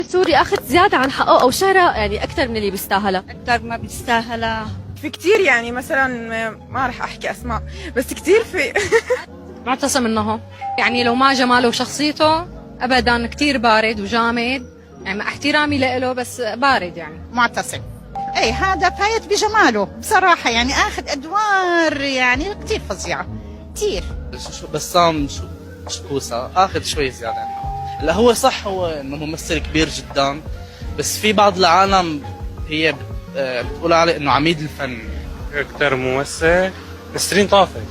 سوري أخذ زيادة عن حقه أو شهرة يعني أكثر من اللي بيستاهلها. أكثر ما بيستاهلها. في كتير يعني مثلا ما رح احكي اسماء بس كتير في معتصم انه يعني لو ما جماله وشخصيته ابدا كتير بارد وجامد، يعني مع احترامي له بس بارد يعني. معتصم. اي هذا فايت بجماله بصراحة، يعني اخذ ادوار يعني كتير فظيعة كتير. بسام شكوسة اخذ شوي زيادة يعني. لا هو صح، هو انه ممثل كبير جدا، بس في بعض العالم هي بتقول عليه انه عميد الفن. اكثر ممثل نسرين طافش.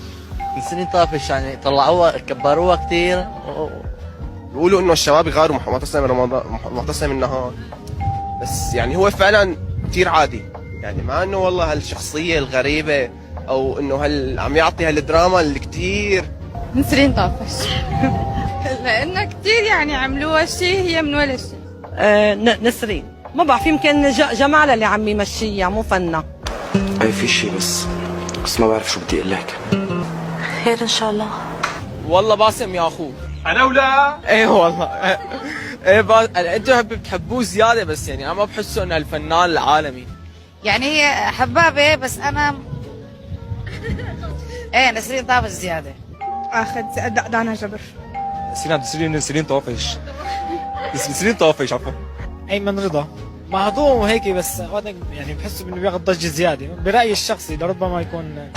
نسرين طافش يعني طلعوها كبروها كثير. بيقولوا انه الشباب يغاروا معتصم رمضان معتصم النهار، بس يعني هو فعلا كثير عادي، يعني مع انه والله هالشخصيه الغريبه او انه عم يعطي هالدراما اللي كثير. نسرين طافش لانه كتير يعني عملوها شيء هي من ولا شيء. نسرين ما بعرف، يمكن جمالها اللي عم يمشيها مو فنها. اي في شيء بس ما بعرف شو بدي اقول لك. خير ان شاء الله. والله باسم يا اخوه. انا ولا ايه والله. ايه انتوا بتحبوه زياده، بس يعني انا ما بحسه انه الفنان العالمي. يعني هي حبابة بس انا ايه نسرين طافش زيادة. اخذ دانا جبر. نسرين طافش. نسرين طافش عفوا. ايمن رضا مهضوم هيك، بس يعني بحسه انه بياخذ ضجه زياده برايي الشخصي، لربما يكون